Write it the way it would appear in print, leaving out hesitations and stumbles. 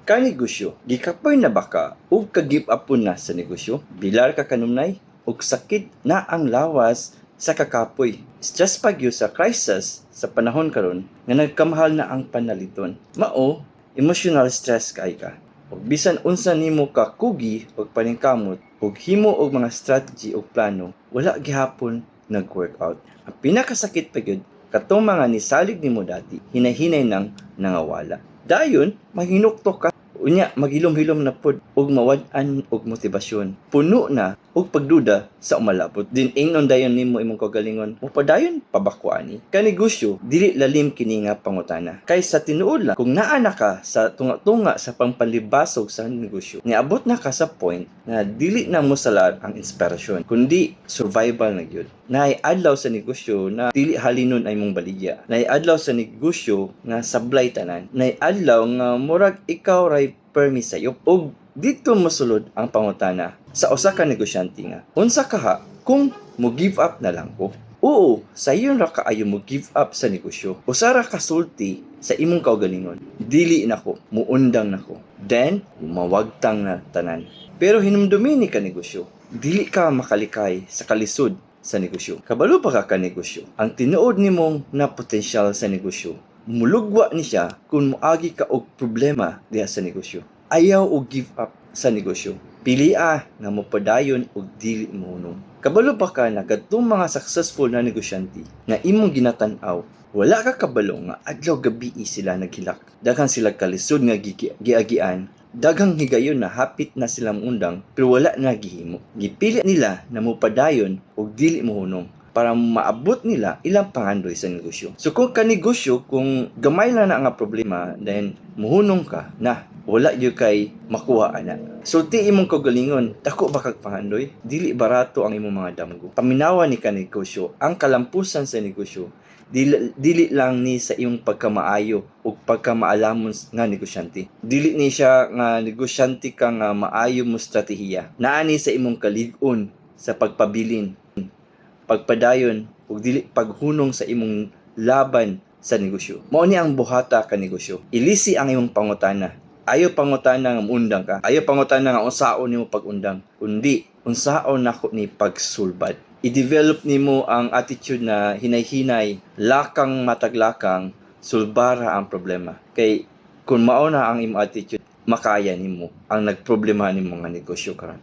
Kanegosyo, gikapoy na baka ug ka-give up na sa negosyo? Bilar ka kanunay ug sakit na ang lawas sa kakapoy. Stress pagyo sa crisis sa panahon karon nga nagkamahal na ang panaliton. Mao, emotional stress kay ka. Ug bisan unsa nimo ka kugi ug paningkamot ug himo og mga strategy ug plano, wala gihapon nag-workout. Ang pinakasakit pa gyud katong mga nisalig nimo dati, hinay-hinay nang nangawala. Dayon, mahinuktok ka. Unya, maghilom-hilom na pod og mawad-an og motibasyon. Puno na og pagduda sa umalabot. Din ingnon dayon nimo imong kagalingon. O padayon pabakuani. Kanegosyo dili lalim kini nga pangutana. Kay sa tinuod lang kung naa na ka sa tunga-tunga sa pangpalibasog sa negosyo, niabot na ka sa point na dili na mo salat ang inspirasyon, kundi survival na gyud. Naay adlaw sa negosyo na dili halinon ay mong baligya. Naay adlaw sa negosyo nga sablay tanan. Naay adlaw nga murag ikaw ray permi sayop. Og dito mosulod ang pangutana sa usa ka negosyante nga, unsa kaha kung mo give up na lang ko? Oo, sayon ra kaayo mo give up sa negosyo. Usa ra ka sulti sa imong kaugalingon. Dili nako, muundang nako. Then mawagtang na tanan. Pero hinumdumi ni ka negosyo. Dili ka makalikay sa kalisod sa negosyo. Kabalo pa ka negosyo. Ang tinuod nimong na potensyal sa negosyo, mulugwa ni siya kung moagi ka og problema diha sa negosyo. Ayaw og give up sa negosyo. Pilia nga mopadayon og dili mohunong. Kabalo pa ka na kadtong mga successful na negosyante nga imong ginatan-aw, wala ka kabalo nga adlaw gabi sila naghilak. Daghang sila kalisod nga giagian. Daghang higayon na hapit na silang undang pero wala na gihimo. Gipili nila na mopadayon og dili mohunong para maabot nila ilang pangandoy sa negosyo. So kung kanegosyo, kung gamay lang na nga problema, then muhunong ka na wala gyud kay makuha ana. Sulti imong kaugalingon, dako ba kag pangandoy? Dili barato ang imong mga damgo. Paminawa ni kanegosyo, ang kalampusan sa negosyo dili lang ni sa imong pagkamaayo o pagkamaalamon nga negosyante. Dili ni siya nga negosyante ka nga maayo mo strategiya. Naa ni sa imong kalig-on sa pagpabilin, pagpadayon ug dili paghunong sa imong laban sa negosyo. Mao ni ang buhata ka negosyo. Ilisi ang imong pangutana. Ayaw pangutana nga undang ka. Ayaw pangutana nga unsaon nimo pag-undang. Kundi unsaon nako ni pagsulbad. I-develop nimo ang attitude na hinay-hinay, lakang mataglakang, sulbara ang problema. Kay kung mao na ang imong attitude, makaya nimo ang nagproblema nimo nga negosyo karon.